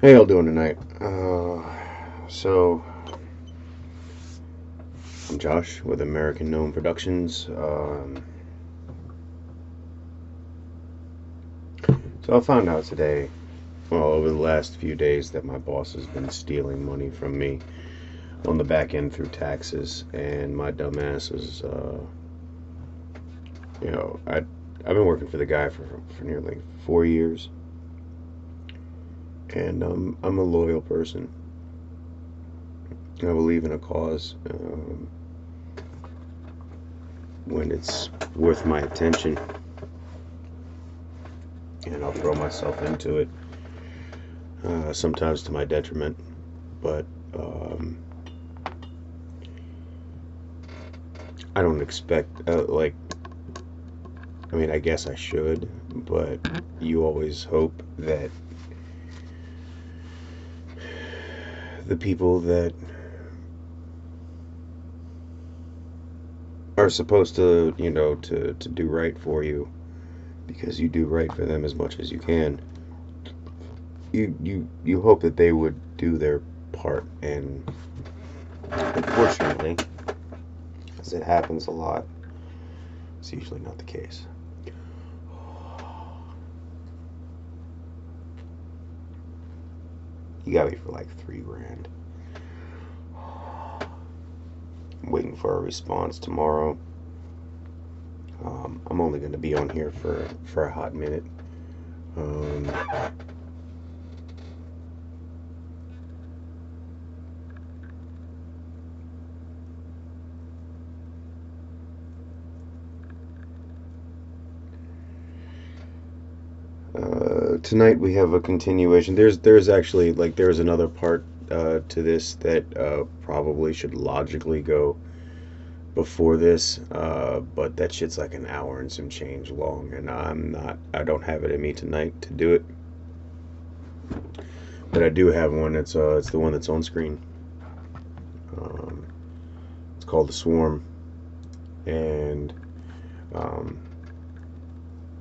How y'all doing tonight? So I'm Josh with American Gnome Productions. So I found out today, well, over the last few days, that my boss has been stealing money from me on the back end through taxes, and my dumbass is, I've been working for the guy for nearly 4 years, and I'm a loyal person. I believe in a cause when it's worth my attention, and I'll throw myself into it, sometimes to my detriment, but I don't expect, I guess I should, but you always hope that the people that are supposed to, to do right for you, because you do right for them as much as you can, you hope that they would do their part. And unfortunately, as it happens a lot, it's usually not the case. You got me for like $3,000. I'm waiting for a response tomorrow. I'm only going to be on here for a hot minute. Tonight we have a continuation. There's actually, there's another part to this that probably should logically go before this, but that shit's like an hour and some change long, and I don't have it in me tonight to do it. But I do have one. It's the one that's on screen. It's called The Swarm, and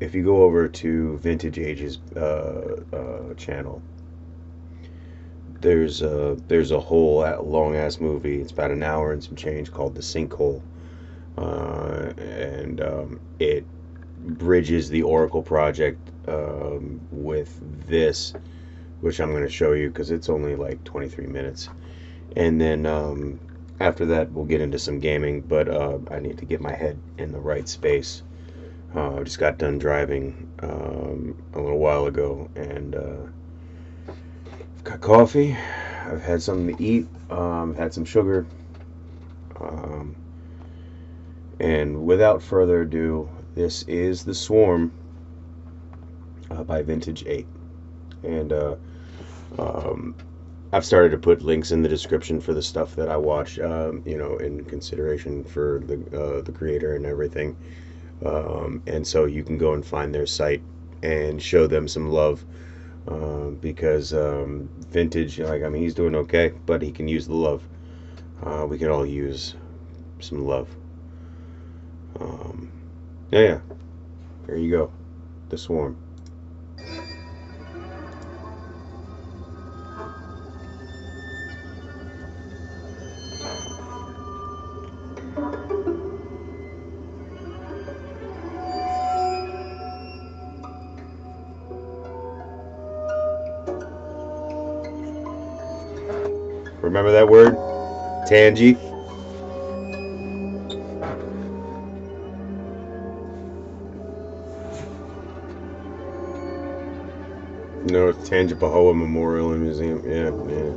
if you go over to Vintage Age's channel, there's a whole long ass movie. It's about an hour and some change, called The Sinkhole, and it bridges the Oracle project with this, which I'm going to show you because it's only like 23 minutes, and then after that we'll get into some gaming. But I need to get my head in the right space. I just got done driving a little while ago, and I've got coffee. I've had something to eat. I've had some sugar. And without further ado, this is The Swarm by Vintage 8. And I've started to put links in the description for the stuff that I watch, in consideration for the creator and everything. And so you can go and find their site and show them some love, because Vintage, he's doing okay, but he can use the love. We can all use some love. Yeah, there you go. The Swarm. Remember that word? Tangy? No, Tangipahoa Memorial and Museum. Yeah, yeah.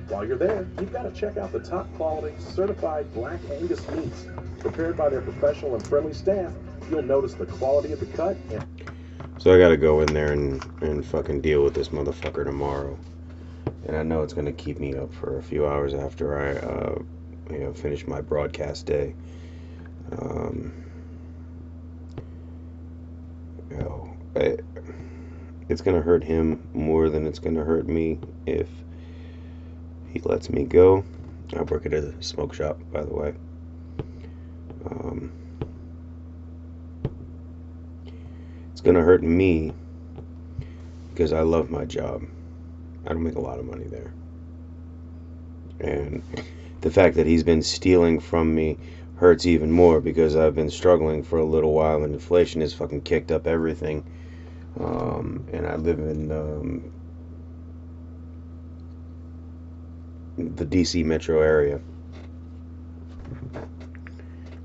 While you're there, you've got to check out the top quality certified Black Angus meats prepared by their professional and friendly staff. You'll notice the quality of the cut. So I gotta go in there and fucking deal with this motherfucker tomorrow. And I know it's gonna keep me up for a few hours after I finish my broadcast day. it's gonna hurt him more than it's gonna hurt me if he lets me go. I work at a smoke shop, by the way. It's gonna hurt me because I love my job. I don't make a lot of money there. And the fact that he's been stealing from me hurts even more because I've been struggling for a little while and inflation has fucking kicked up everything. And I live in the DC metro area.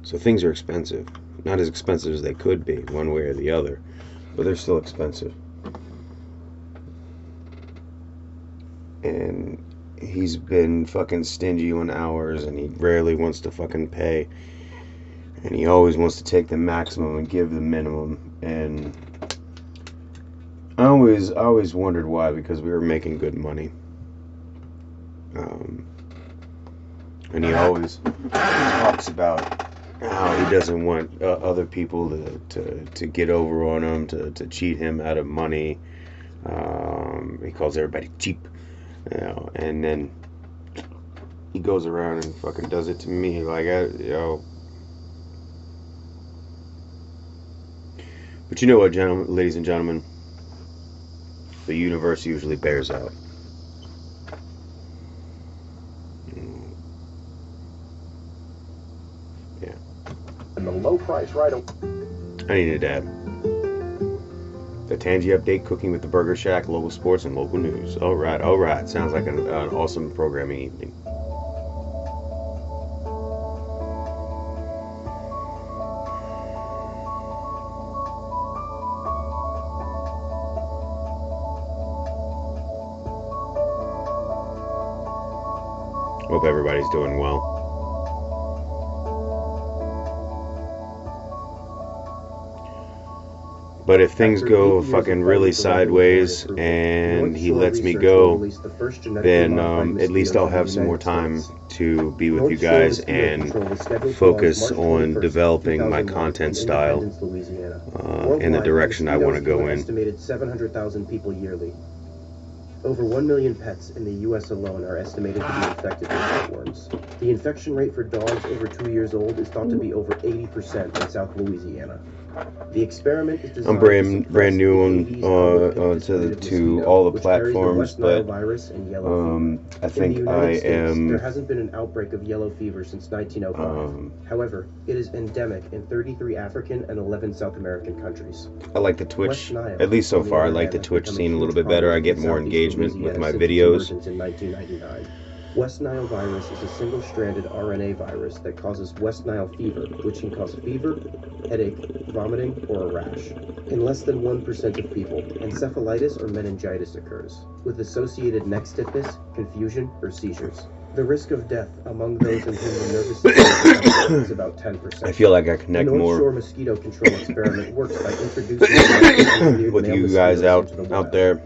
So things are expensive. Not as expensive as they could be, one way or the other, but they're still expensive. And he's been fucking stingy on hours, and he rarely wants to fucking pay. And he always wants to take the maximum and give the minimum. And I always wondered why, because we were making good money. And he always talks about how he doesn't want other people to get over on him, to cheat him out of money. He calls everybody cheap, you know, and then he goes around and fucking does it to me, like, But you know what, gentlemen, ladies and gentlemen, the universe usually bears out. Yeah. And the low price right away. I need a dab. The Tangy Update, Cooking with the Burger Shack, local sports, and local news. All right. Sounds like an awesome programming evening. Hope everybody's doing well. But if things go fucking really sideways and he lets me go, then at least I'll have some more time to be with you guys and focus on developing my content style in the direction I want to go in. Estimated 700,000 people yearly. Over 1 million pets in the U.S. alone are estimated to be infected with heartworms. The infection rate for dogs over 2 years old is thought to be over 80% in South Louisiana. The experiment is designed I'm brand new on to all the platforms, but I think I am. There hasn't been an outbreak of yellow fever since 1905. However, it is endemic in 33 African and 11 South American countries. I like the Twitch, at least so far. I like the Twitch scene a little bit better. I get more engagement with my videos. In 1999. West Nile virus is a single-stranded RNA virus that causes West Nile fever, which can cause fever, headache, vomiting, or a rash. In less than 1% of people, encephalitis or meningitis occurs, with associated neck stiffness, confusion, or seizures. The risk of death among those in whom the nervous system is about 10%. I feel like I connect more The North Shore mosquito control experiment works by introducing with you guys out there.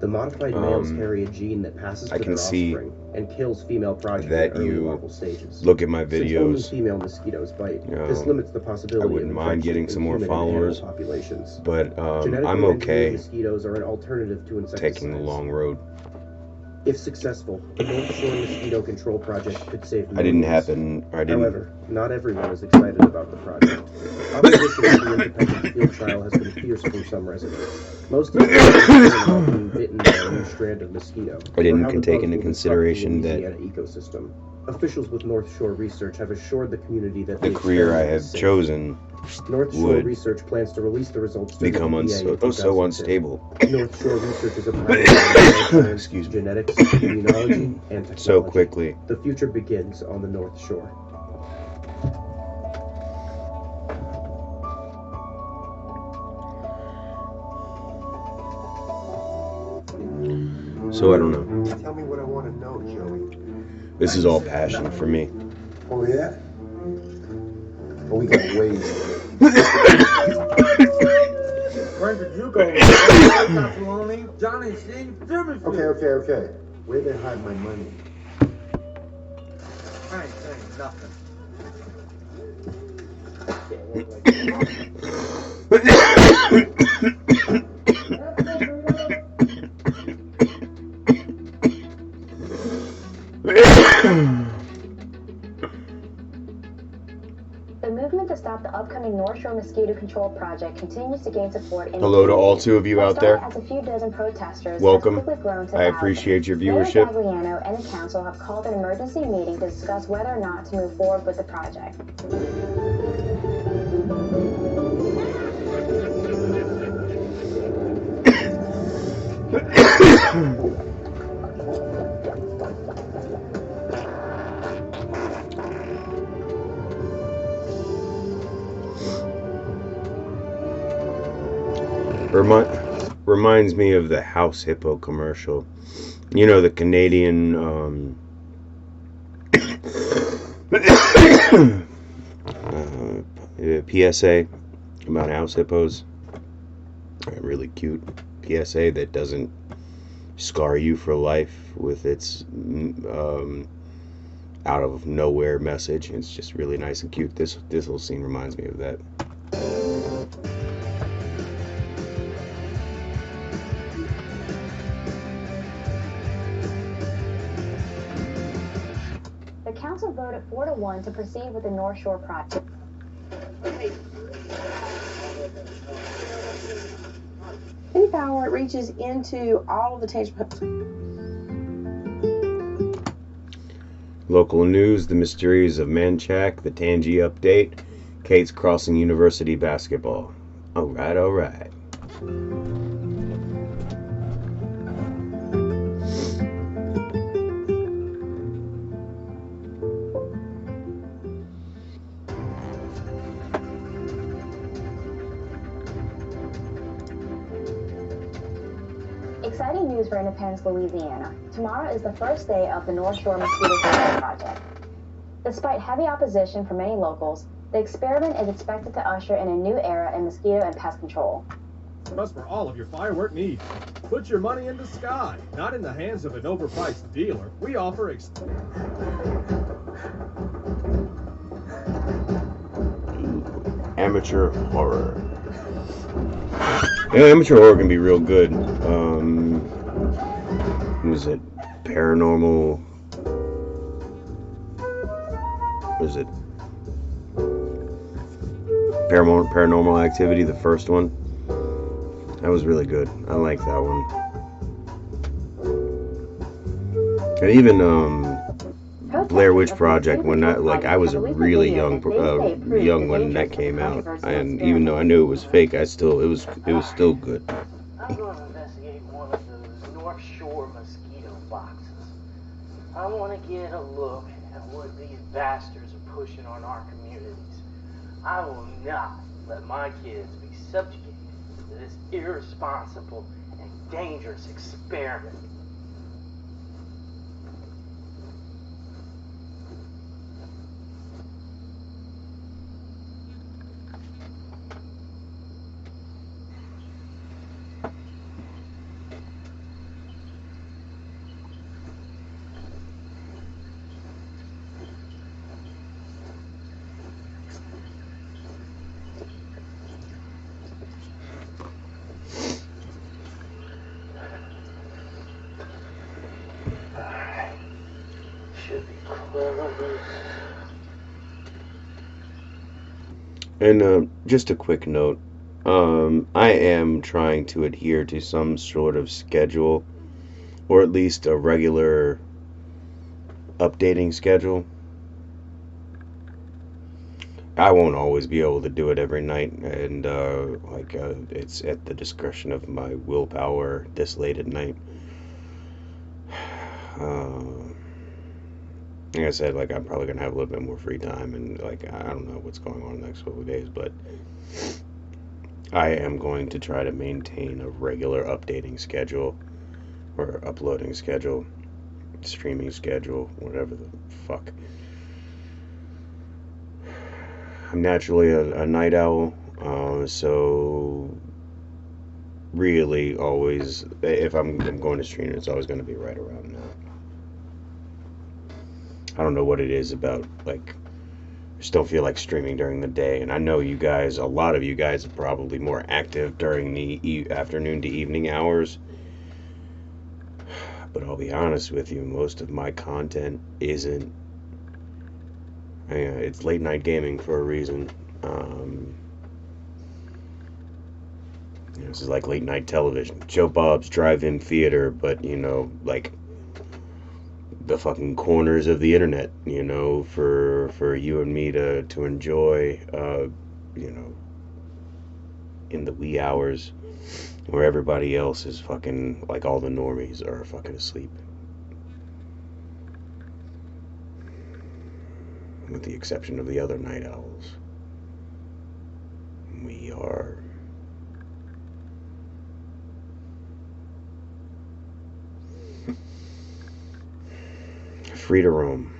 The modified males carry a gene that passes to their offspring and kills female progeny that in early you larval stages. look at my Since only videos. female mosquitoes bite, this limits the possibility I wouldn't mind getting some more followers, populations. but I'm Genetically okay engineered mosquitoes are an alternative to insecticides. taking the long road. If successful, the North Shore Mosquito Control Project could save millions. However, not everyone is excited about the project. Opposition to the independent field trial has been fierce from some residents. Most of them are being bitten by a new strand of mosquito. I didn't take into consideration that ecosystem. Officials with North Shore Research have assured the community that the career I have chosen North Shore Research plans to release the results to become so unstable. North Shore Research is a pioneer in genetics, immunology, and technology. So quickly. The future begins on the North Shore. So I don't know. Tell me what I want to know, Joey. This is all passion for me. Oh yeah? Well, we got ways. Where did you go? Johnny, see? Okay. Where'd they hide my money? I ain't saying nothing. The movement to stop the upcoming North Shore Mosquito Control Project continues to gain support in Hello the to all community. 2 of you What out there. started as a few dozen protesters Welcome. has quickly grown to I thousands. appreciate your Mayor viewership. Gagliano and the council have called an emergency meeting to discuss whether or not to move forward with the project. Reminds me of the House Hippo commercial. You know, the Canadian PSA about house hippos. A really cute PSA that doesn't scar you for life with its out of nowhere message. It's just really nice and cute. This little scene reminds me of that. The council voted 4-1 to proceed with the North Shore project. Any power reaches into all of the Tage. Local news, the mysteries of Manchac, the Tangi update, Kate's Crossing University basketball. Alright, alright. Exciting news for Independence, Louisiana. Tomorrow is the first day of the North Shore Mosquito Control Project. Despite heavy opposition from many locals, the experiment is expected to usher in a new era in mosquito and pest control. Us for all of your firework needs. Put your money in the sky, not in the hands of an overpriced dealer. We offer Amateur horror. Yeah, amateur horror can be real good. Was it paranormal? Was it Paranormal Activity, the first one? That was really good. I like that one. And even Blair Witch Project, when I was really young when that came out, and even though I knew it was fake, it was still good. I'm going to investigate one of those North Shore mosquito boxes. I want to get a look at what these bastards are pushing on our communities. I will not let my kids be subjugated to this irresponsible and dangerous experiment. And just a quick note, I am trying to adhere to some sort of schedule, or at least a regular updating schedule. I won't always be able to do it every night, and it's at the discretion of my willpower this late at night. Like I said, I'm probably gonna have a little bit more free time, and I don't know what's going on the next couple of days, but I am going to try to maintain a regular updating schedule, or uploading schedule, streaming schedule, whatever the fuck. I'm naturally a night owl, so really always, if I'm going to stream, it's always going to be right around now. I don't know what it is about just don't feel like streaming during the day. And I know you guys, a lot of you guys are probably more active during the afternoon to evening hours. But I'll be honest with you, most of my content isn't. It's late night gaming for a reason. This is like late night television. Joe Bob's drive-in theater, but like the fucking corners of the internet, for you and me to enjoy, in the wee hours where everybody else is fucking, like all the normies are fucking asleep. With the exception of the other night owls. We are free to roam.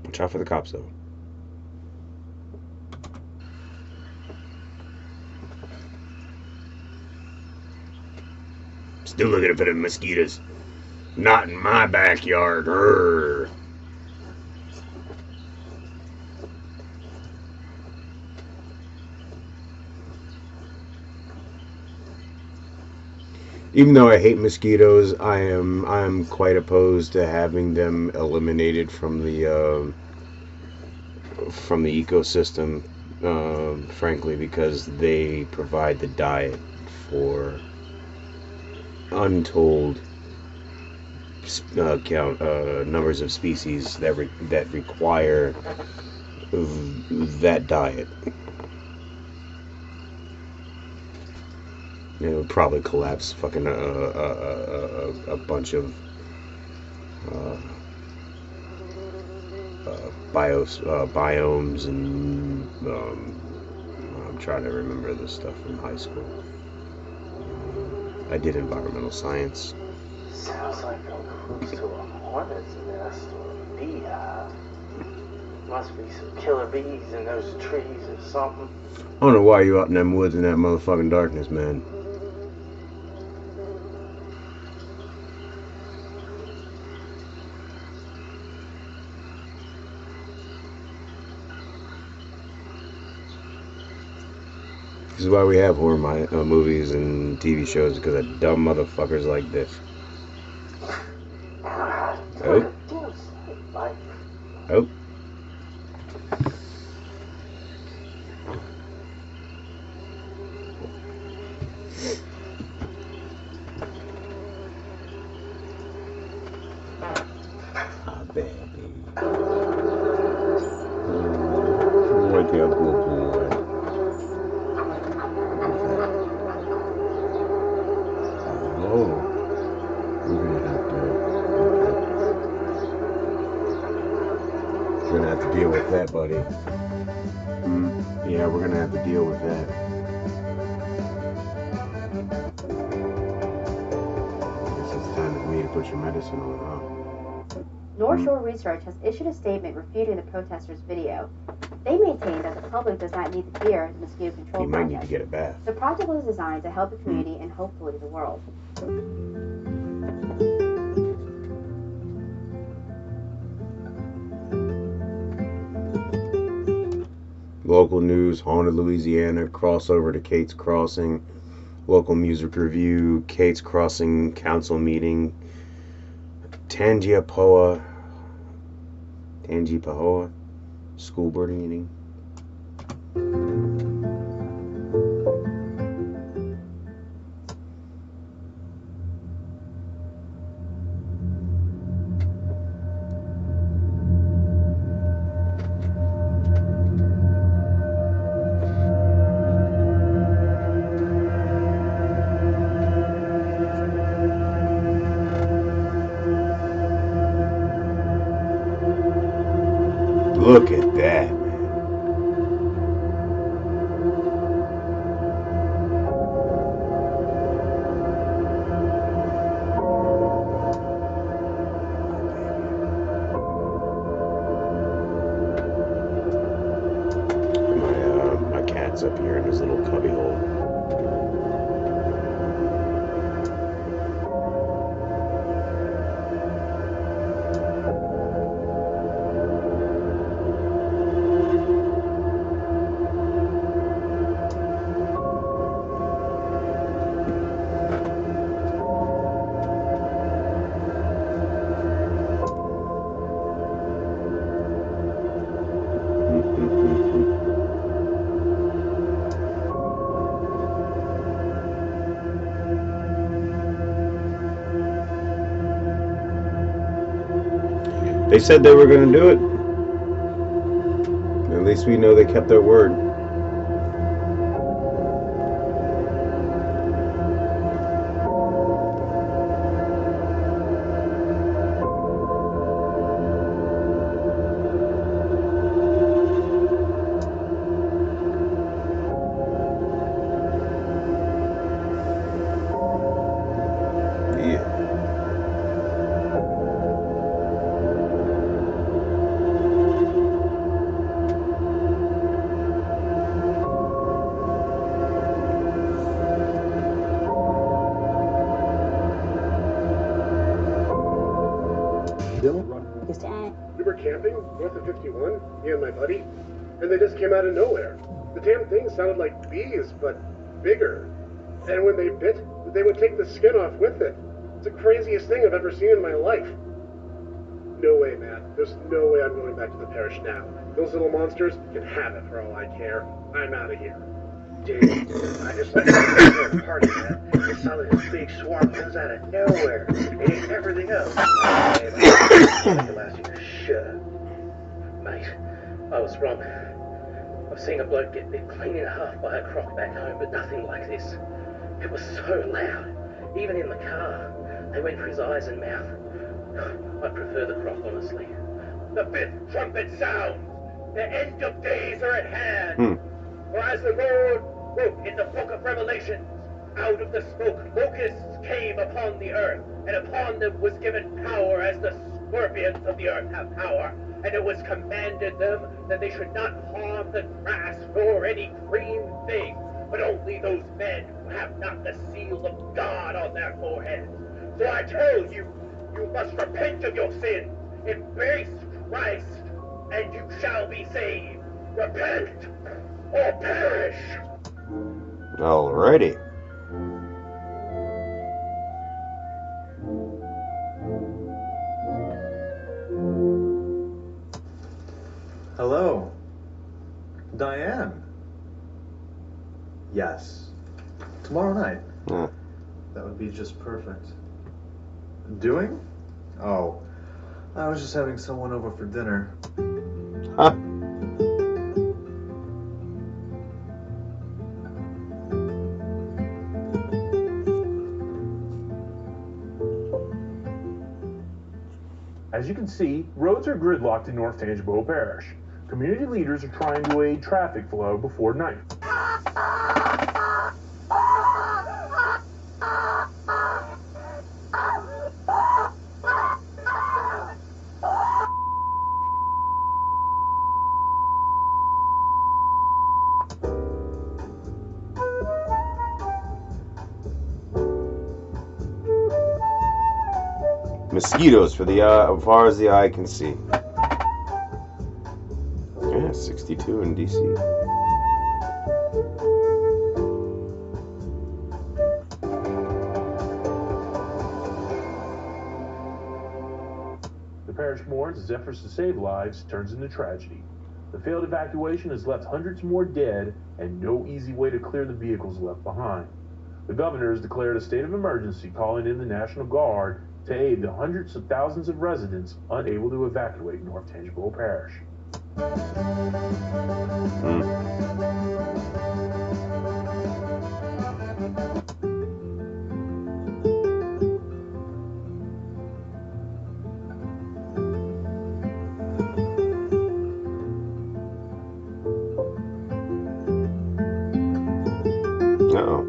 Watch out for the cops, though. Still looking for the mosquitoes. Not in my backyard. Urgh. Even though I hate mosquitoes, I'm quite opposed to having them eliminated from the ecosystem. Frankly, because they provide the diet for untold numbers of species that require that diet. It would probably collapse fucking a bunch of biomes, and I'm trying to remember this stuff from high school. I did environmental science. Sounds like I'm close to a hornet's nest or a beehive. Must be some killer bees in those trees or something. I don't know why you out in them woods in that motherfucking darkness, man. This is why we have horror movies and TV shows, because of dumb motherfuckers like this. Oh. Oh. Ah, baby. Right there, good boy. We're gonna have to deal with that, buddy. Yeah, we're gonna have to deal with that. I guess it's time for me to put your medicine on, huh? North Shore Research has issued a statement refuting the protesters' video. They maintain that the public does not need to fear the mosquito control You might project. need to get a bath. The project was designed to help the community and hopefully the world. Local news, Haunted Louisiana, crossover to Kate's Crossing, local music review, Kate's Crossing council meeting, Tangipahoa school board meeting. Look at that, man. My cat's up here in his little cubby hole. They said they were going to do it. At least we know they kept their word. Yeah. We were camping north of 51, me and my buddy, and they just came out of nowhere. The damn thing sounded like bees, but bigger. And when they bit, they would take the skin off with it. It's the craziest thing I've ever seen in my life. No way, man. There's no way I'm going back to the parish now. Those little monsters can have it for all I care. I'm out of here. Dude, I just left the party, man. I saw this big swarm comes out of nowhere. It ate everything up. Like the last year. Shut up. Mate, I was wrong. I've seen a bloke get bit clean in half by a croc back home, but nothing like this. It was so loud. Even in the car. They went for his eyes and mouth. I prefer the croc, honestly. The fifth trumpet sounds! The end of days are at hand! For as the Lord wrote in the book of Revelations, out of the smoke locusts came upon the earth, and upon them was given power as the scorpions of the earth have power. And it was commanded them that they should not harm the grass nor any green thing, but only those men who have not the seal of God on their foreheads. So I tell you, you must repent of your sins, embrace Christ, and you shall be saved. Repent or perish. Alrighty. Hello. Diane. Yes. Tomorrow night. That would be just perfect. Doing? Oh. I was just having someone over for dinner. Huh. As you can see, roads are gridlocked in North Tangipahoa Parish. Community leaders are trying to aid traffic flow before night. Mosquitoes for the as far as the eye can see. Yeah, 62 in DC. The parish mourns as efforts to save lives turns into tragedy. The failed evacuation has left hundreds more dead and no easy way to clear the vehicles left behind. The governor has declared a state of emergency, calling in the National Guard to aid the hundreds of thousands of residents unable to evacuate North Tangipahoa Parish. Uh-oh.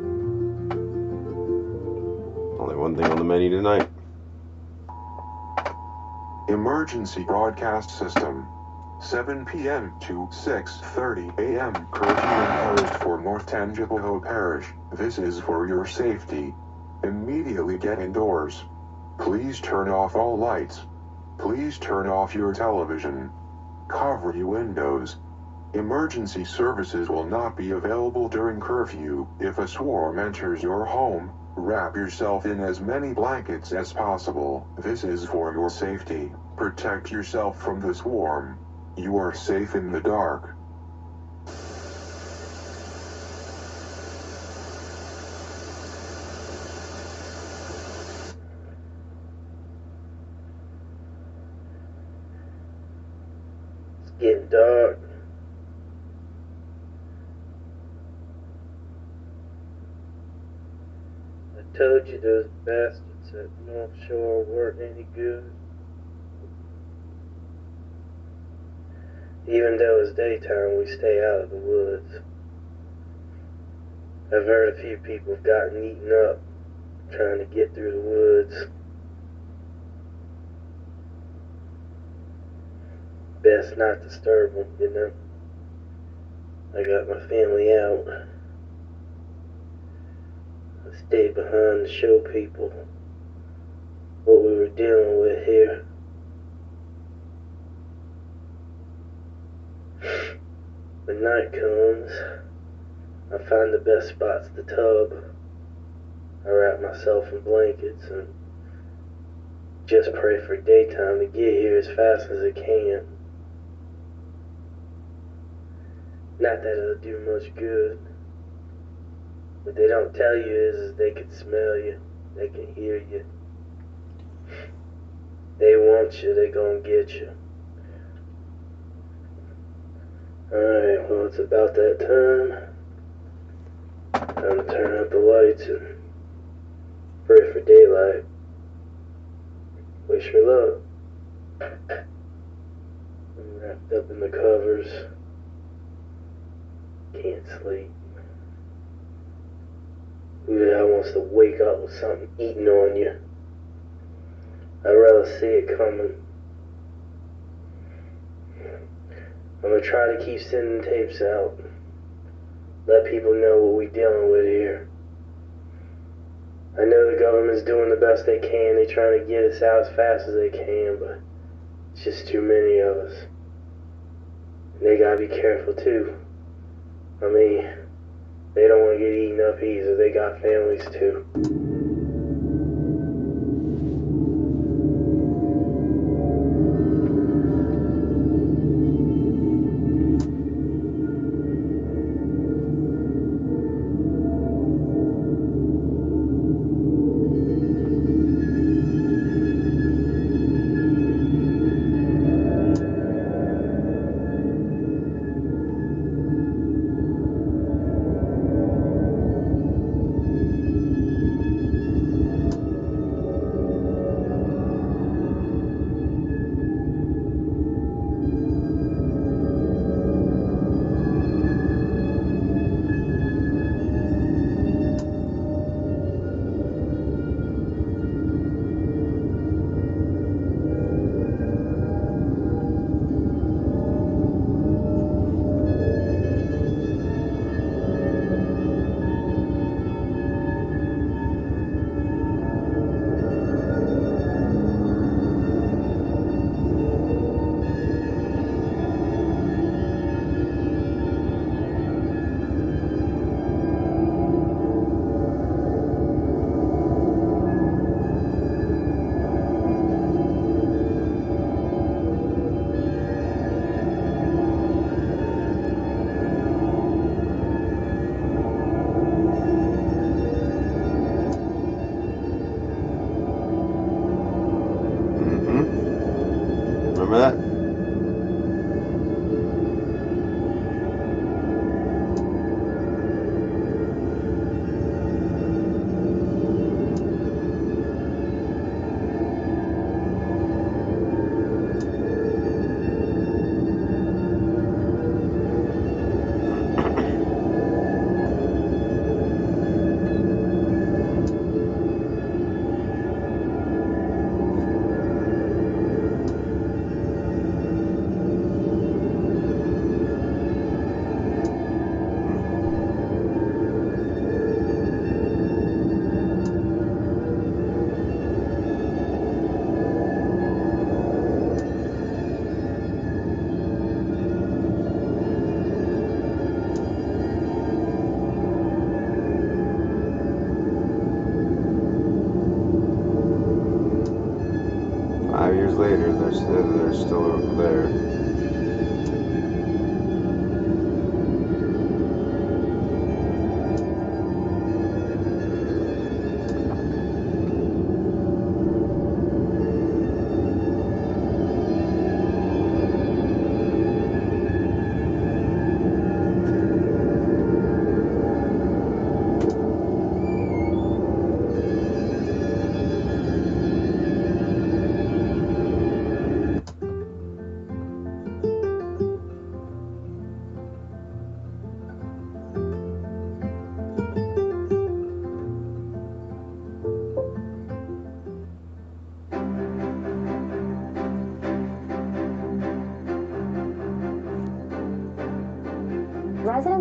Only one thing on the menu tonight. Emergency broadcast system. 7 p.m. to 6:30 a.m. curfew imposed for North Tangipahoa Parish. This is for your safety. Immediately get indoors. Please turn off all lights. Please turn off your television. Cover your windows. Emergency services will not be available during curfew. If a swarm enters your home, wrap yourself in as many blankets as possible. This is for your safety. Protect yourself from the swarm. You are safe in the dark. getting dark. I told you those bastards at North Shore weren't any good. Even though it's daytime, we stay out of the woods. I've heard a few people have gotten eaten up trying to get through the woods. Best not disturb them, you know. I got my family out. I stayed behind to show people what we were dealing with here. When night comes, I find the best spot's the tub. I wrap myself in blankets and just pray for daytime to get here as fast as it can. Not that it'll do much good. What they don't tell you is they can smell you, they can hear you. They want you, they gonna get you. Alright, well, it's about that time. Time to turn out the lights and pray for daylight. Wish me luck. I'm wrapped up in the covers. Can't sleep. Who the hell wants to wake up with something eating on you? I'd rather see it coming. I'm gonna try to keep sending tapes out. Let people know what we're dealing with here. I know the government's doing the best they can. They're trying to get us out as fast as they can, but it's just too many of us. And they gotta be careful too. I mean, they don't want to get eaten up either. They got families too. Remember that? Years later, they're still there.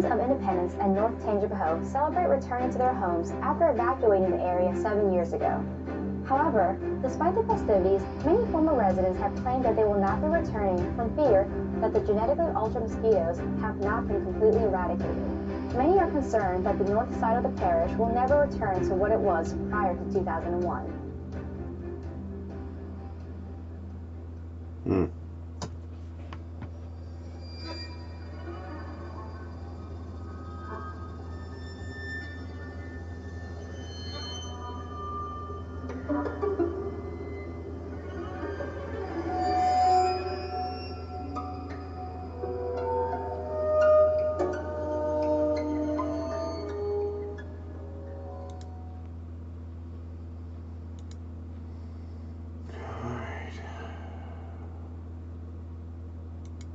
Friends of Independence and North Tangipahoa celebrate returning to their homes after evacuating the area 7 years ago. However, despite the festivities, many former residents have claimed that they will not be returning from fear that the genetically altered mosquitoes have not been completely eradicated. Many are concerned that the north side of the parish will never return to what it was prior to 2001.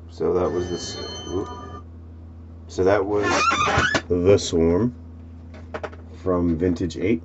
So that was this. So that was The Swarm from Vintage 8.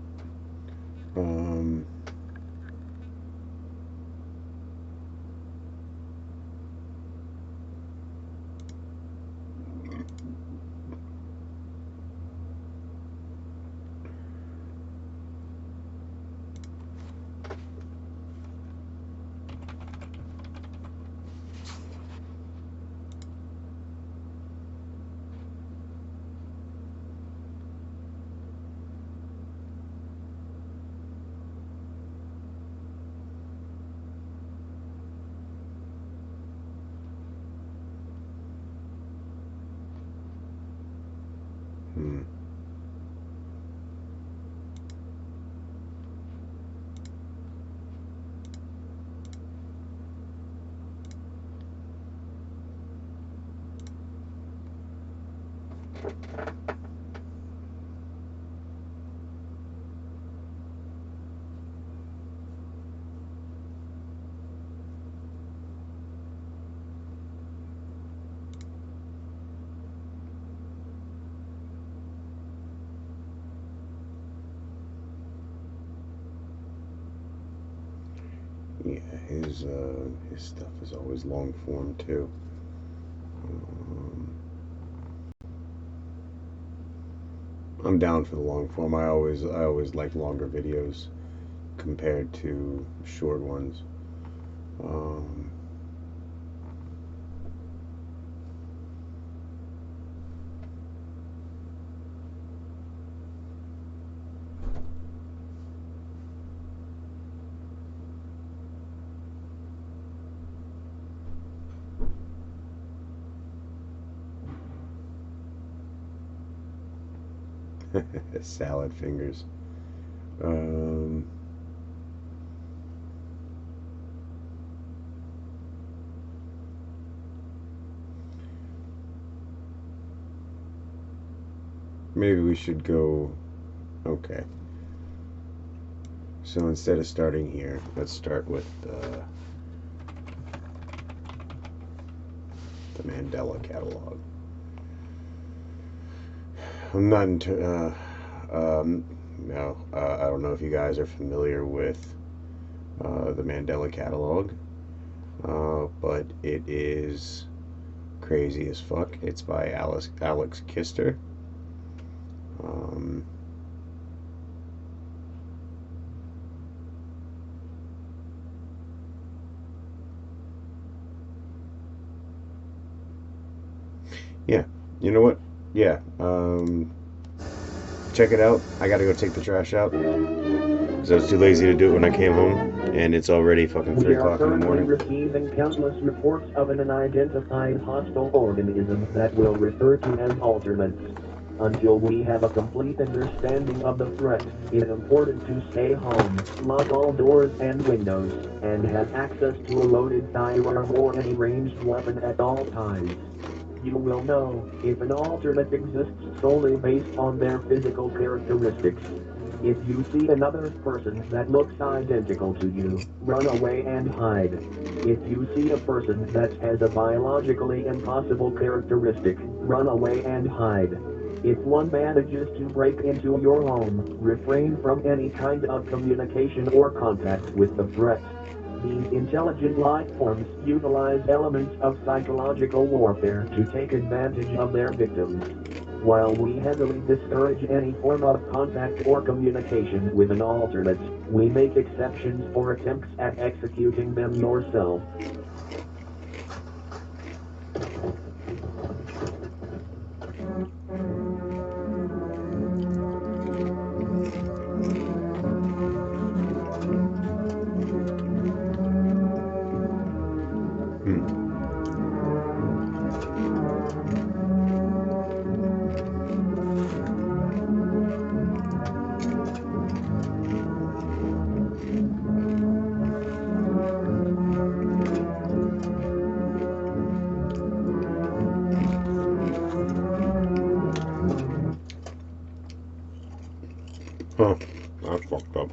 Yeah, his stuff is always long form too. I'm down for the long form. I always like longer videos compared to short ones. Salad fingers. Maybe we should go. Okay. So instead of starting here, let's start with the Mandela catalog. I'm not into. No, I don't know if you guys are familiar with the Mandela catalog, but it is crazy as fuck. It's by Alex Kister. Yeah, you know what? Yeah, check it out. I gotta go take the trash out because I was too lazy to do it when I came home, and it's already fucking 3 o'clock in the morning. We are currently receiving countless reports of an unidentified hostile organism that will refer to as alternates. Until we have a complete understanding of the threat, it is important to stay home, lock all doors and windows, and have access to a loaded firearm or any ranged weapon at all times. You will know if an alternate exists solely based on their physical characteristics. If you see another person that looks identical to you, run away and hide. If you see a person that has a biologically impossible characteristic, run away and hide. If one manages to break into your home, refrain from any kind of communication or contact with the threat. These intelligent life forms utilize elements of psychological warfare to take advantage of their victims. While we heavily discourage any form of contact or communication with an alternate, we make exceptions for attempts at executing them yourself. Huh. That's fucked up.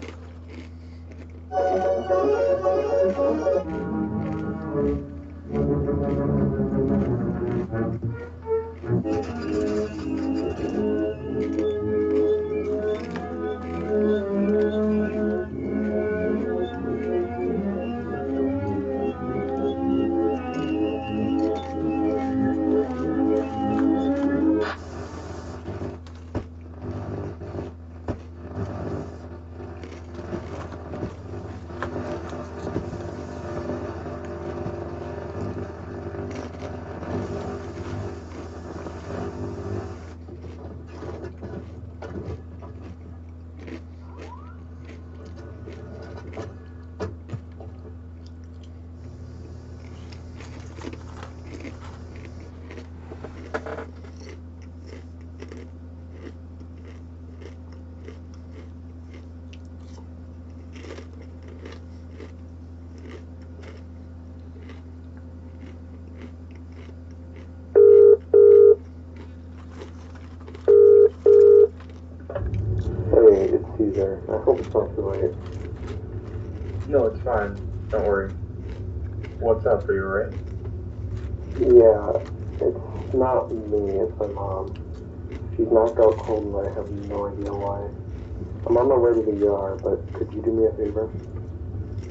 Hey, it's Caesar. I hope it's not too late. No, it's fine. Don't worry. What's up? Are you alright? Yeah, it's not me, it's my mom. She's knocked out cold and I have no idea why. I'm on my way to the ER, but could you do me a favor?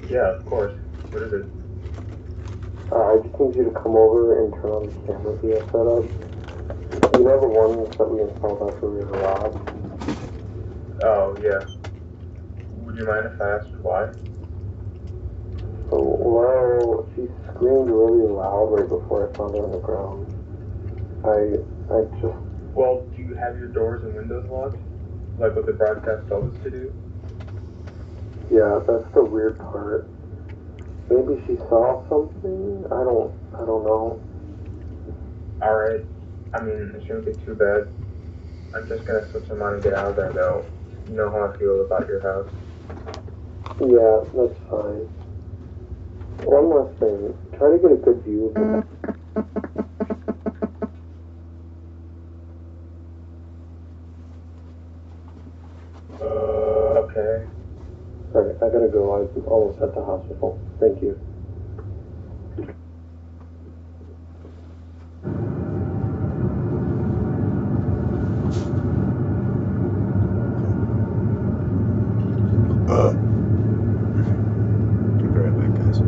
Yeah, of course. What is it? I just need you to come over and turn on the cameras we have set up. You know the ones that we installed after we were robbed? Oh, yeah. Would you mind if I asked why? Well, she screamed really loud right before I found her on the ground. I just... Well, do you have your doors and windows locked? Like what the broadcast told us to do? Yeah, that's the weird part. Maybe she saw something? I don't know. Alright. I mean, it shouldn't be too bad. I'm just gonna switch them on and get out of there, though. You know how I feel about your house. Yeah, that's fine. One last thing. Try to get a good view of it. Okay. Alright, I gotta go. I'm almost at the hospital. Thank you. Be right back, guys.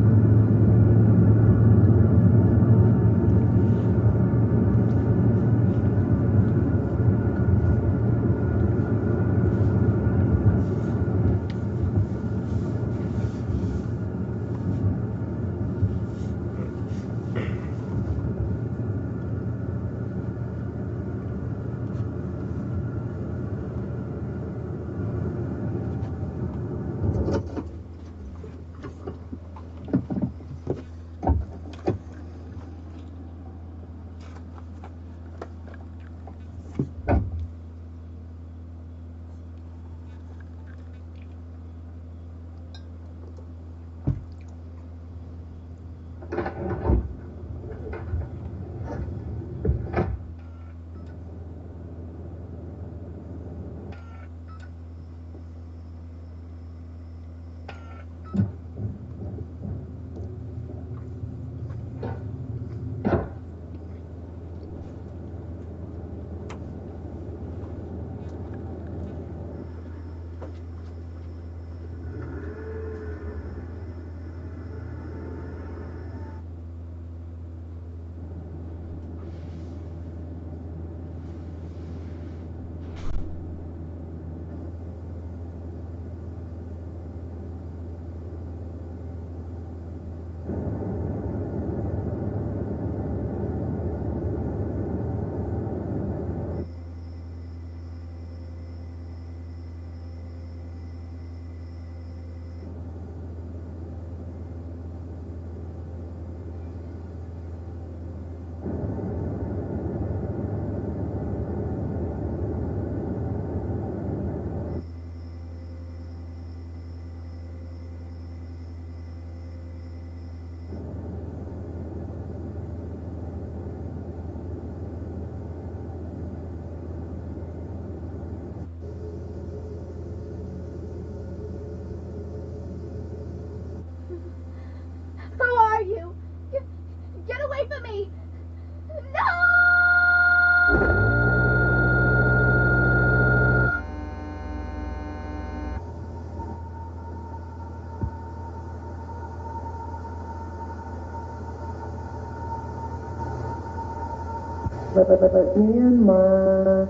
Let me and Mark,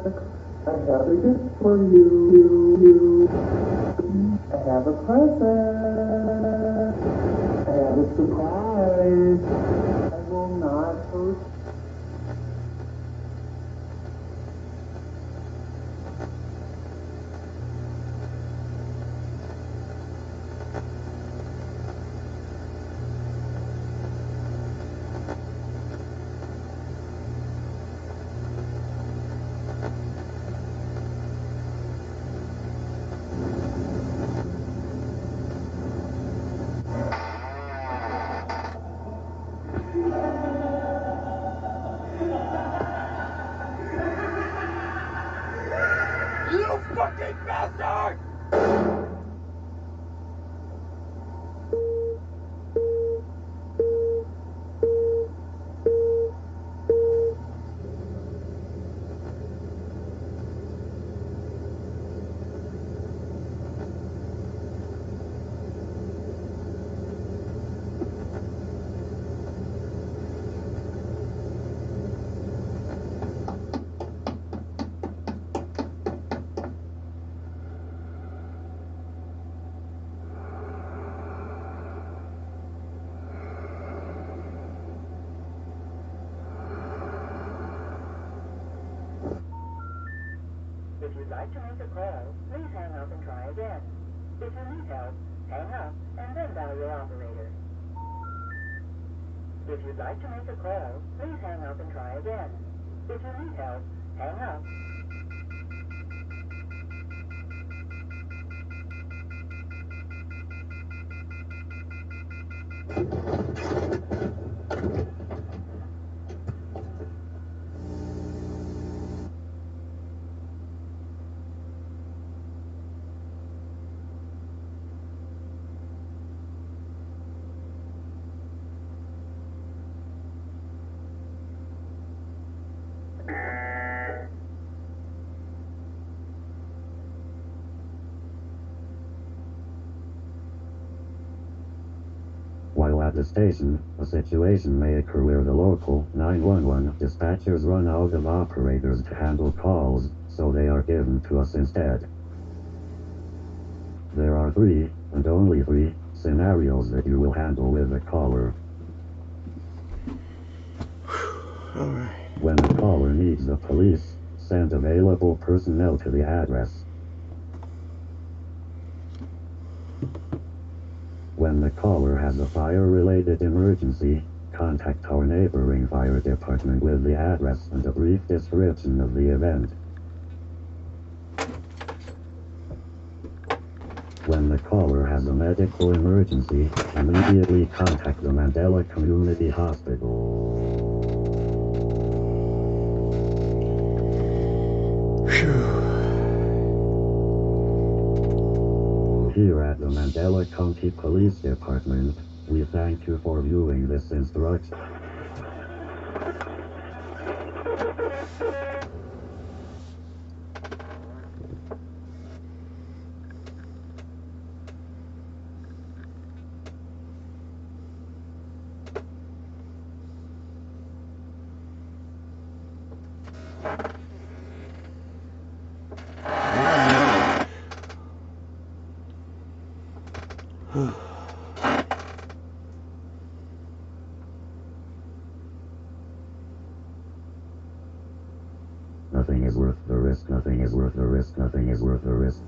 I have a gift for you. I have a present. I have a surprise. I will not hurt. You fucking bastard! If you'd like to make a call, please hang up and try again. If you need help, hang up and then dial your operator. If you'd like to make a call, please hang up and try again. If you need help, hang up. While at the station, a situation may occur where the local 911 dispatchers run out of operators to handle calls, so they are given to us instead. There are 3, and only 3, scenarios that you will handle with a caller. Alright. When the caller needs the police, send available personnel to the address. When the caller has a fire-related emergency, contact our neighboring fire department with the address and a brief description of the event. When the caller has a medical emergency, immediately contact the Mandela Community Hospital. Here at the Mandela County Police Department, we thank you for viewing this instruction. Nothing is worth the risk, nothing is worth the risk, nothing is worth the risk.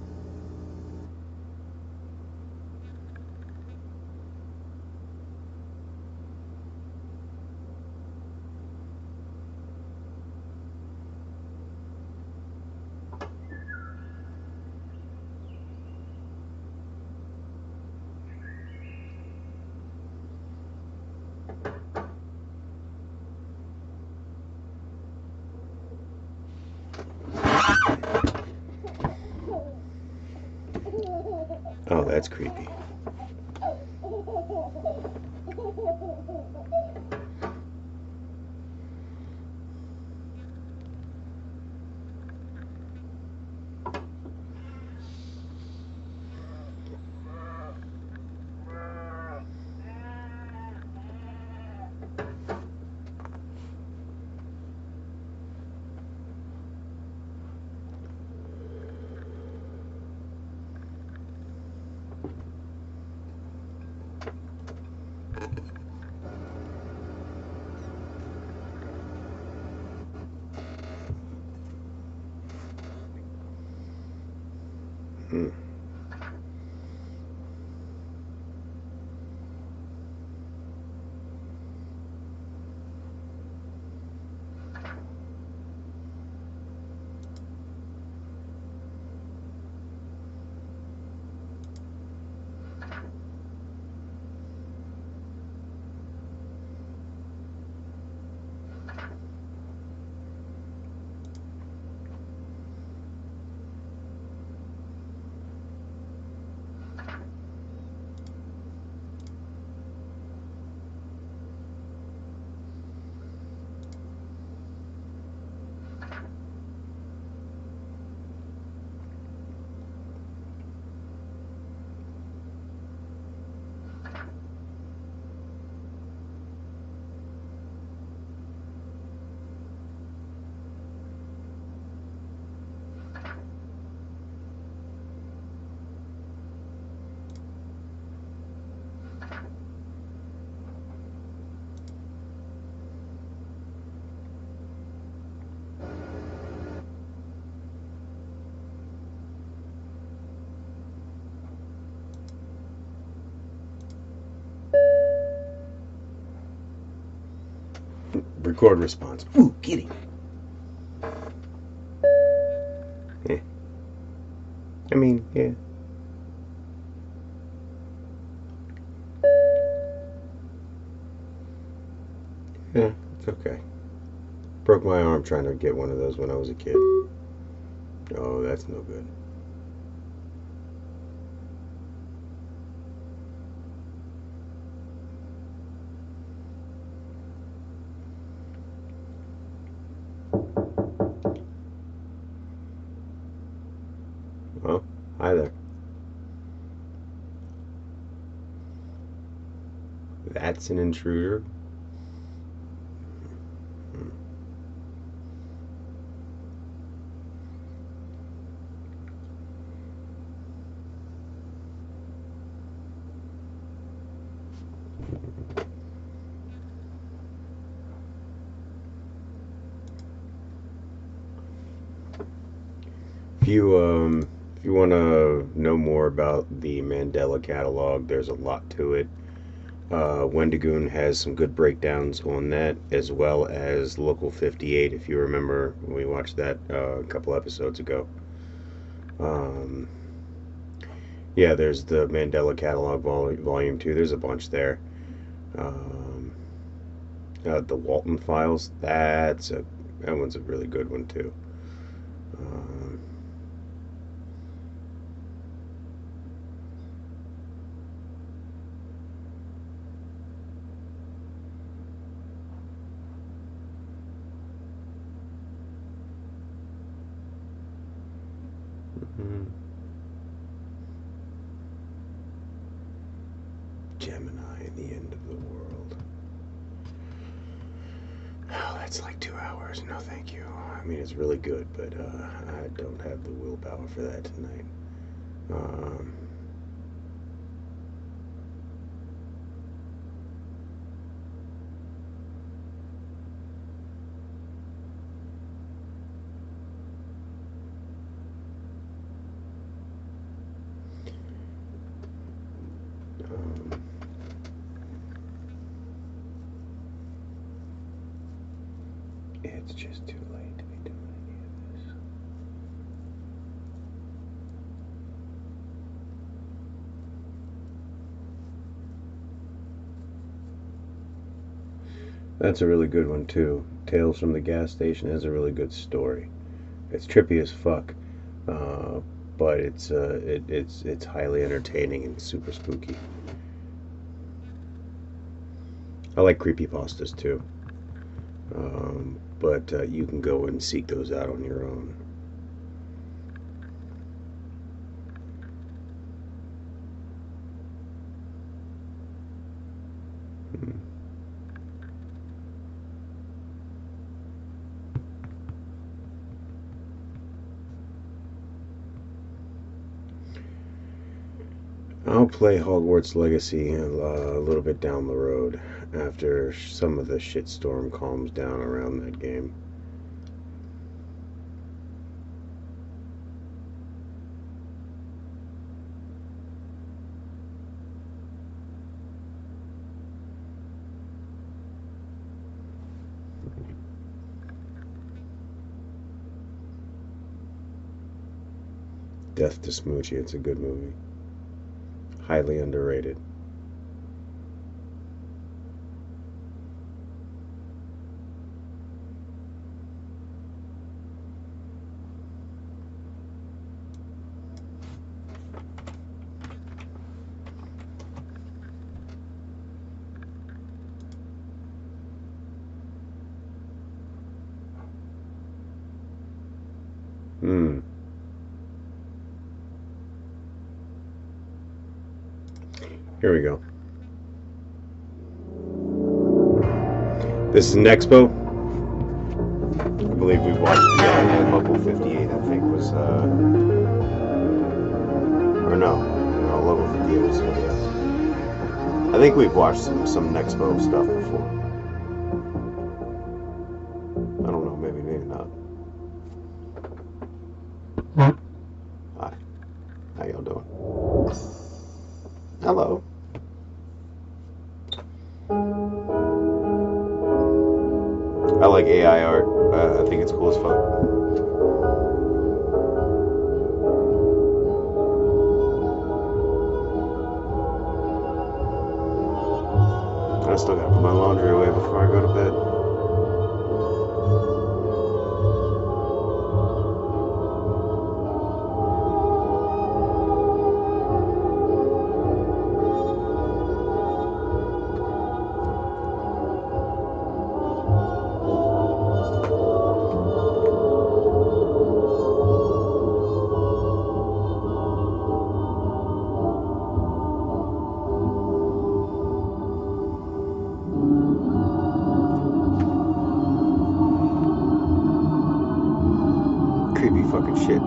Oh, that's creepy. Record response. Ooh, kitty. Yeah. I mean, yeah. Yeah, it's okay. Broke my arm trying to get one of those when I was a kid. Oh, that's no good. Well, hi there. That's an intruder. If you want to know more about the Mandela catalog, there's a lot to it. Wendigoon has some good breakdowns on that, as well as Local 58, if you remember, we watched that a couple episodes ago. Yeah, there's the Mandela catalog volume 2. There's a bunch there. The Walton Files, that one's a really good one too. Gemini and the End of the World. Oh, that's like 2 hours. No, thank you. I mean, it's really good, but I don't have the willpower for that tonight. It's just too late to be doing any of this. That's a really good one too. Tales from the Gas Station has a really good story. It's trippy as fuck, but it's highly entertaining and super spooky. I like creepypastas too, but you can go and seek those out on your own. I'll play Hogwarts Legacy a little bit down the road after some of the shitstorm calms down around that game. Death to Smoochie, it's a good movie. Highly underrated. Here we go. This is an expo. I believe we watched the Local 58, I think was, or no, Local 58 was somebody else. I think we've watched some Nexpo stuff before. I don't know, maybe not. Hi. How y'all doing? Hello. like AI art. I think it's cool as fuck. I still gotta put my laundry away before I go to bed. Creepy fucking shit.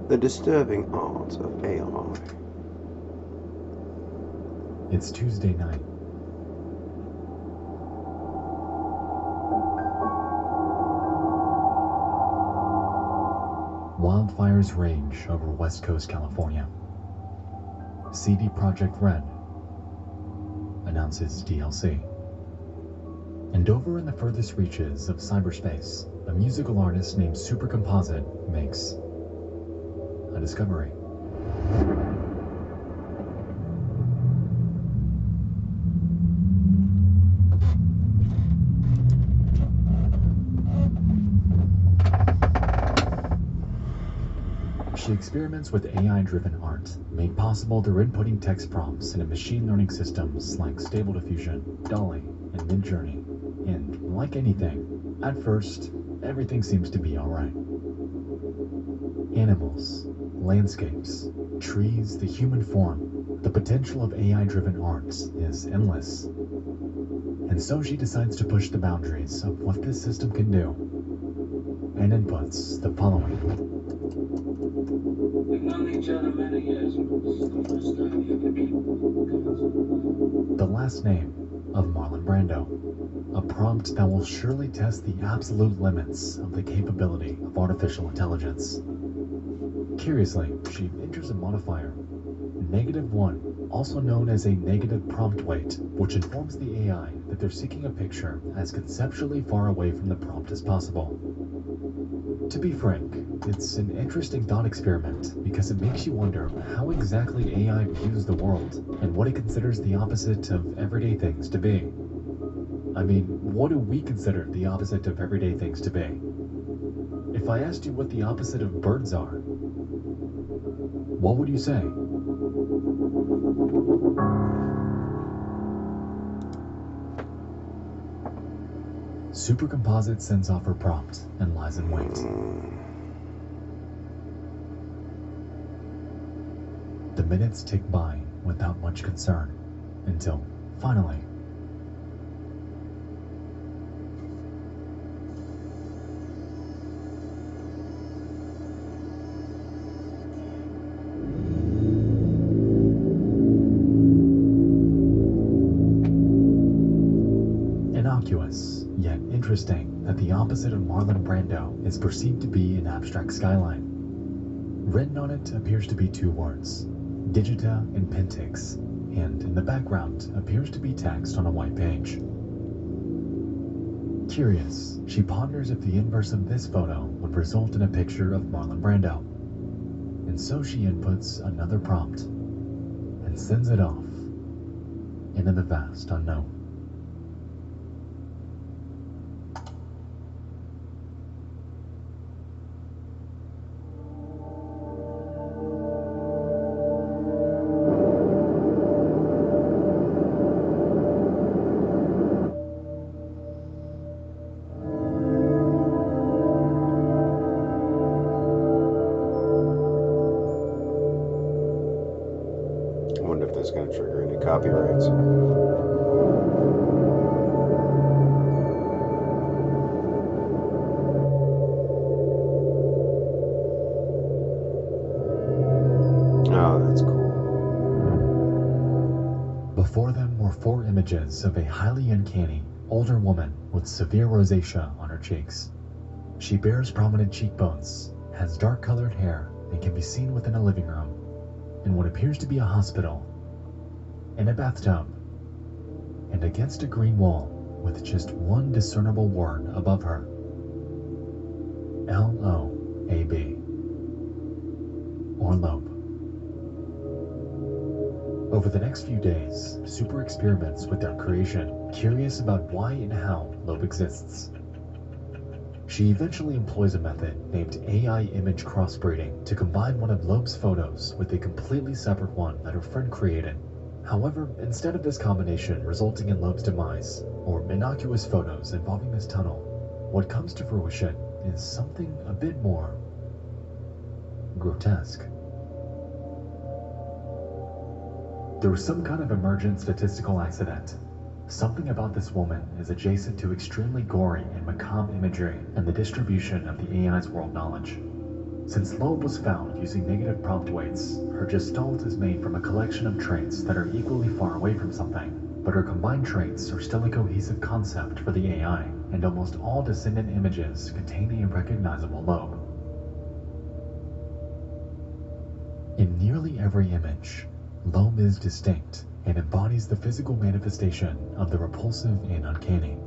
The disturbing arts of AI. It's Tuesday night. Wildfires rage over West Coast California. CD Projekt Red announces DLC. And over in the furthest reaches of cyberspace, a musical artist named Supercomposite makes a discovery. She experiments with AI-driven art, made possible through inputting text prompts into machine learning systems like Stable Diffusion, DALL-E, and Midjourney. And like anything, at first, everything seems to be alright. Animals, landscapes, trees, the human form, the potential of AI-driven art is endless. And so she decides to push the boundaries of what this system can do, and inputs the following. We've known each other many years. This is the first time you ever came. The last name of Marlon Brando. A prompt that will surely test the absolute limits of the capability of artificial intelligence. Curiously, she enters a modifier, -1, also known as a negative prompt weight, which informs the AI that they're seeking a picture as conceptually far away from the prompt as possible. To be frank, it's an interesting thought experiment because it makes you wonder how exactly AI views the world and what it considers the opposite of everyday things to be. I mean, what do we consider the opposite of everyday things to be? If I asked you what the opposite of birds are, what would you say? Supercomposite sends off her prompt and lies in wait. The minutes tick by without much concern, until, finally, innocuous, yet interesting that the opposite of Marlon Brando is perceived to be an abstract skyline. Written on it appears to be two words, Digita and Pentix, and in the background appears to be text on a white page. Curious, she ponders if the inverse of this photo would result in a picture of Marlon Brando. And so she inputs another prompt and sends it off into the vast unknown. I wonder if that's going to trigger any copyrights. Oh, that's cool. Before them, 4 images of a highly uncanny, older woman with severe rosacea on her cheeks. She bears prominent cheekbones, has dark-colored hair, and can be seen within a living room, in what appears to be a hospital, in a bathtub, and against a green wall with just one discernible word above her. L-O-A-B. Or Loeb. Over the next few days, Super experiments with their creation, curious about why and how Loeb exists. She eventually employs a method named AI image crossbreeding to combine one of Loeb's photos with a completely separate one that her friend created. However, instead of this combination resulting in Loeb's demise, or innocuous photos involving this tunnel, what comes to fruition is something a bit more grotesque. There was some kind of emergent statistical accident. Something about this woman is adjacent to extremely gory and macabre imagery and the distribution of the AI's world knowledge. Since Loeb was found using negative prompt weights, her gestalt is made from a collection of traits that are equally far away from something, but her combined traits are still a cohesive concept for the AI, and almost all descendant images contain a recognizable Loeb. In nearly every image, Loeb is distinct and embodies the physical manifestation of the repulsive and uncanny.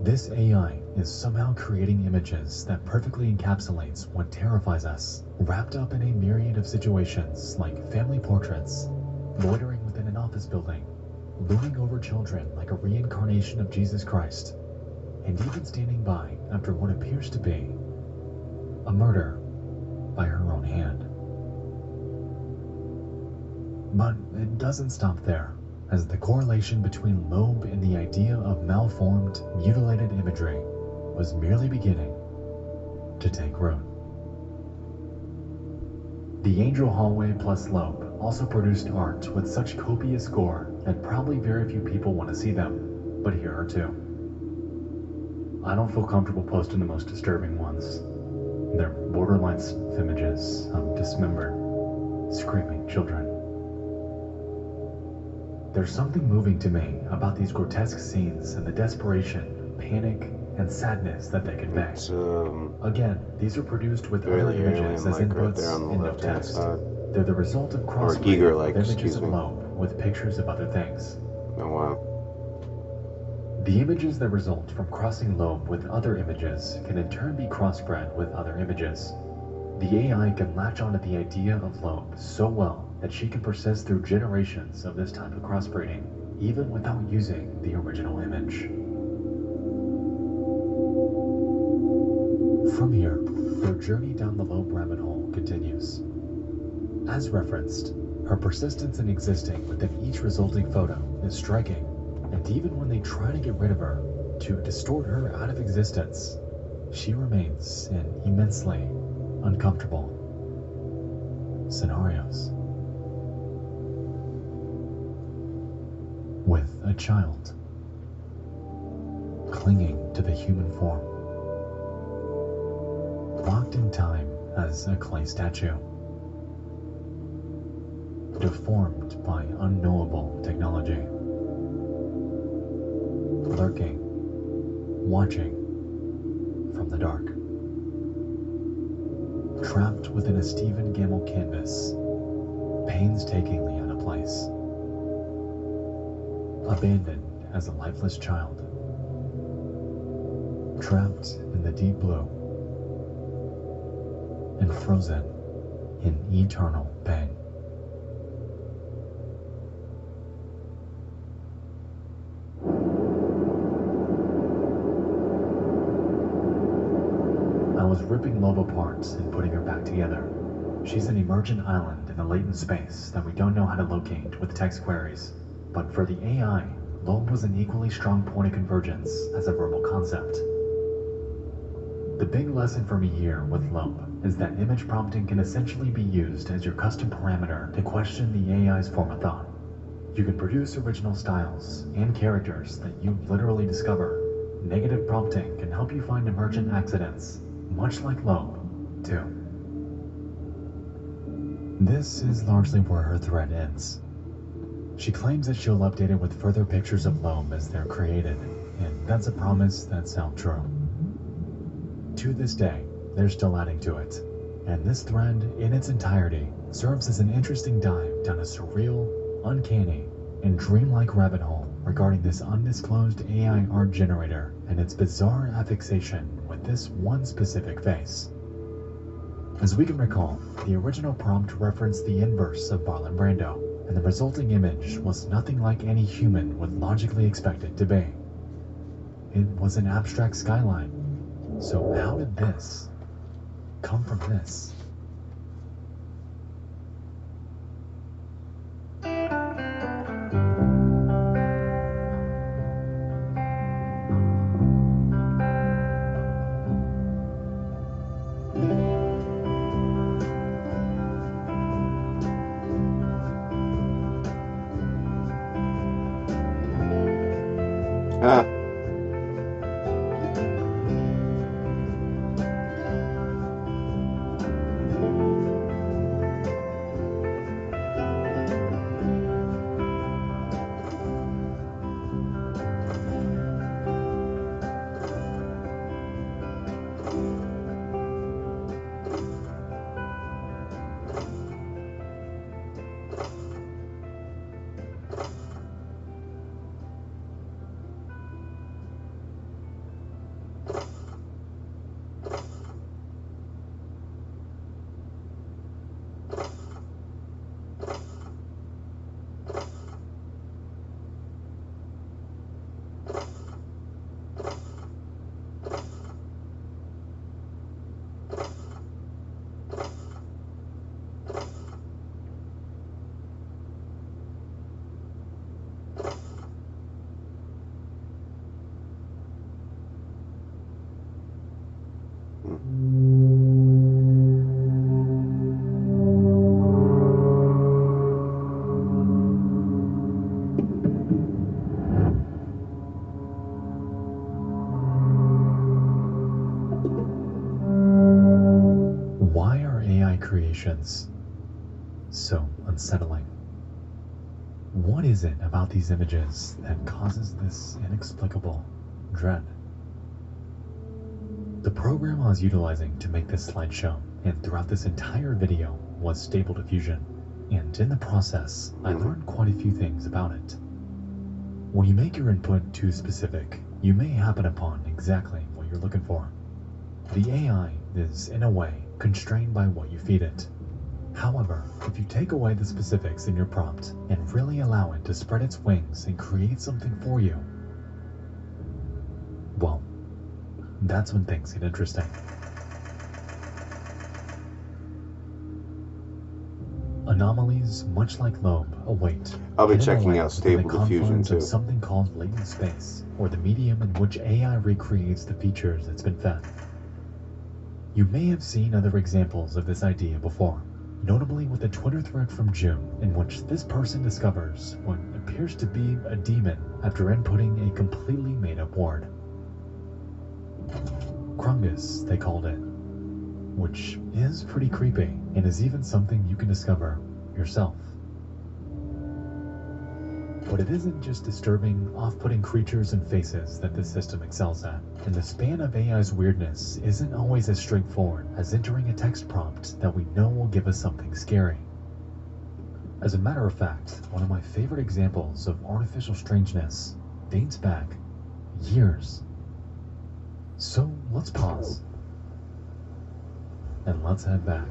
This AI is somehow creating images that perfectly encapsulates what terrifies us, wrapped up in a myriad of situations like family portraits, loitering within an office building, looming over children like a reincarnation of Jesus Christ, and even standing by after what appears to be a murder by her own hand. But it doesn't stop there, as the correlation between Loeb and the idea of malformed, mutilated imagery was merely beginning to take root. The Angel Hallway plus Loeb also produced art with such copious gore that probably very few people want to see them, but here are two. I don't feel comfortable posting the most disturbing ones. They're borderline images of dismembered, screaming children. There's something moving to me about these grotesque scenes and the desperation, panic, and sadness that they convey. Again, these are produced with other images as inputs and no text. They're the result of crossbreeding of images of Loeb with pictures of other things. Oh wow. The images that result from crossing Loeb with other images can in turn be crossbred with other images. The AI can latch onto the idea of Loeb so well that she can persist through generations of this type of crossbreeding, even without using the original image. From here, their journey down the Loeb rabbit hole continues. As referenced, her persistence in existing within each resulting photo is striking, and even when they try to get rid of her, to distort her out of existence, she remains in immensely uncomfortable scenarios. With a child clinging to the human form, locked in time as a clay statue, deformed by unknowable technology, lurking, watching from the dark, trapped within a Stephen Gamble canvas, painstakingly out of place, abandoned as a lifeless child, trapped in the deep blue, and frozen in eternal pain. I was ripping Loeb apart and putting her back together. She's an emergent island in a latent space that we don't know how to locate with text queries. But for the AI, Loeb was an equally strong point of convergence as a verbal concept. The big lesson for me here with Loeb is that image prompting can essentially be used as your custom parameter to question the AI's form of thought. You can produce original styles and characters that you literally discover. Negative prompting can help you find emergent accidents, much like Loeb, too. This is largely where her thread ends. She claims that she'll update it with further pictures of Loeb as they're created, and that's a promise that sounds true. To this day, they're still adding to it, and this thread, in its entirety, serves as an interesting dive down a surreal, uncanny, and dreamlike rabbit hole regarding this undisclosed AI art generator and its bizarre affixation with this one specific face. As we can recall, the original prompt referenced the inverse of Marlon Brando, and the resulting image was nothing like any human would logically expect it to be. It was an abstract skyline. So how did this come from this? Why are AI creations so unsettling? What is it about these images that causes this inexplicable dread? The program I was utilizing to make this slideshow and throughout this entire video was Stable Diffusion, and in the process, I learned quite a few things about it. When you make your input too specific, you may happen upon exactly what you're looking for. The AI is, in a way, constrained by what you feed it. However, if you take away the specifics in your prompt and really allow it to spread its wings and create something for you, well, that's when things get interesting. Anomalies, much like Loeb, await. I'll be hidden checking away out within Stable the Diffusion confines too. of something called latent space, or the medium in which AI recreates the features it's been fed. You may have seen other examples of this idea before, notably with a Twitter thread from June in which this person discovers what appears to be a demon after inputting a completely made-up word. Krungus, they called it, which is pretty creepy and is even something you can discover yourself. But it isn't just disturbing, off-putting creatures and faces that this system excels at, and the span of AI's weirdness isn't always as straightforward as entering a text prompt that we know will give us something scary. As a matter of fact, one of my favorite examples of artificial strangeness dates back years. So let's pause, and let's head back.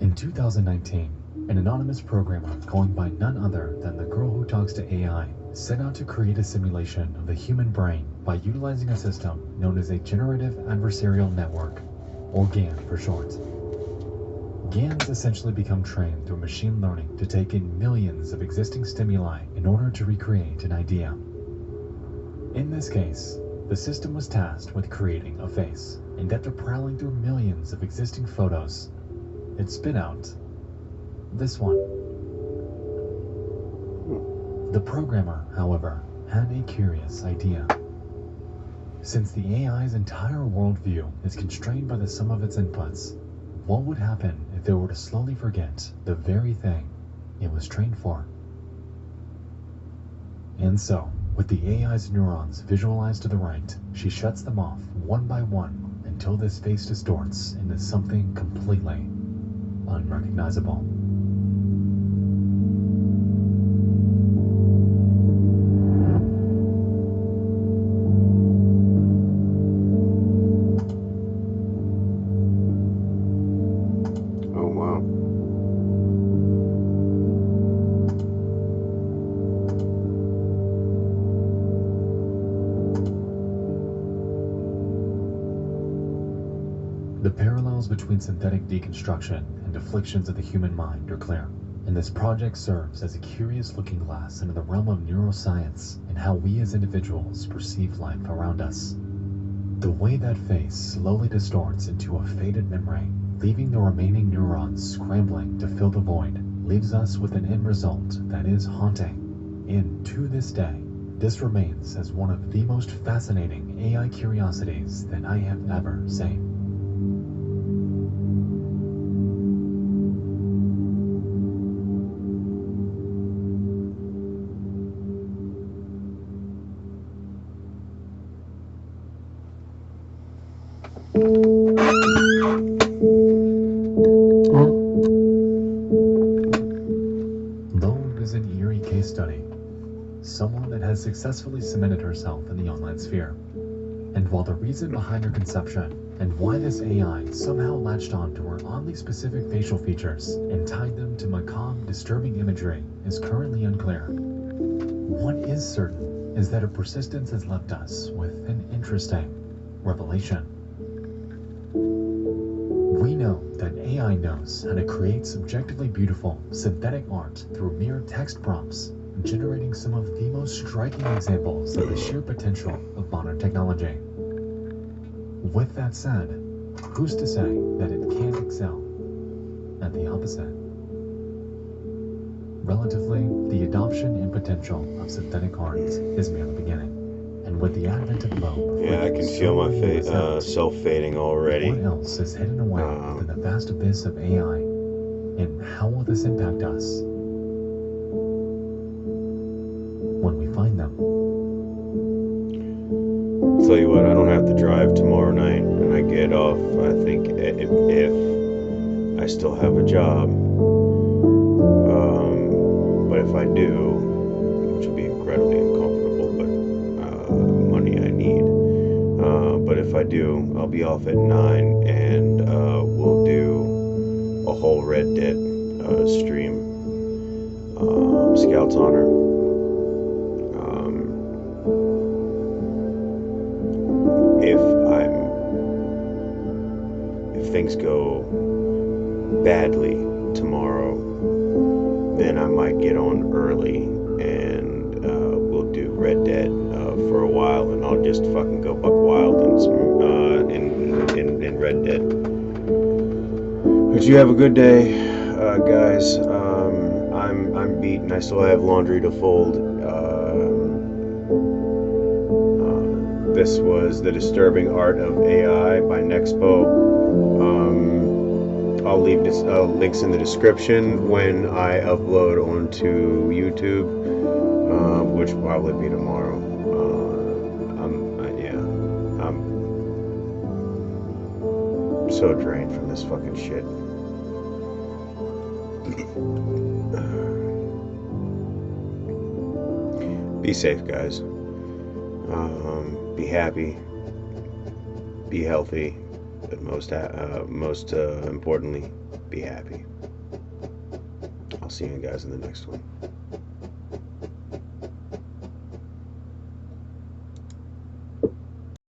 In 2019, an anonymous programmer going by none other than the girl who talks to AI set out to create a simulation of the human brain by utilizing a system known as a Generative Adversarial Network, or GAN for short. GANs essentially become trained through machine learning to take in millions of existing stimuli in order to recreate an idea. In this case, the system was tasked with creating a face, and after prowling through millions of existing photos, it spit out this one. The programmer, however, had a curious idea. Since the AI's entire worldview is constrained by the sum of its inputs, what would happen if it were to slowly forget the very thing it was trained for? And so, with the AI's neurons visualized to the right, she shuts them off one by one until this face distorts into something completely unrecognizable. Oh, wow. The parallels between synthetic deconstruction and afflictions of the human mind are clear, and this project serves as a curious looking glass into the realm of neuroscience and how we as individuals perceive life around us. The way that face slowly distorts into a faded memory, leaving the remaining neurons scrambling to fill the void, leaves us with an end result that is haunting. And to this day, this remains as one of the most fascinating AI curiosities that I have ever seen. Loeb is an eerie case study, someone that has successfully cemented herself in the online sphere. And while the reason behind her conception and why this AI somehow latched on to her oddly specific facial features and tied them to macabre, disturbing imagery is currently unclear, what is certain is that her persistence has left us with an interesting revelation. We know that AI knows how to create subjectively beautiful synthetic art through mere text prompts, generating some of the most striking examples of the sheer potential of modern technology. With that said, who's to say that it can't excel at the opposite? Relatively, the adoption and potential of synthetic art is merely beginning. And with the advent of Loeb, yeah, I can feel my self fading already. What else is hidden away within the vast abyss of AI? And how will this impact us when we find them? I'll tell you what, I don't have to drive tomorrow night, and I get off, I think, if I still have a job. But if I do, which would be incredibly uncomfortable, but money I need. But if I do, I'll be off at 9, and we'll do a whole Red Dead stream. Scout's Honor. If things go badly tomorrow, then I might get on early, and we'll do Red Dead for a while, and I'll just fucking go buck wild in Red Dead. But you have a good day, guys. I'm beaten. I still have laundry to fold. This was The Disturbing Art of AI by Nexpo. I'll leave links in the description when I upload onto YouTube, which will probably be tomorrow. I'm so drained from this fucking shit. Be safe, guys. Be happy. Be healthy. But most importantly, be happy. I'll see you guys in the next one.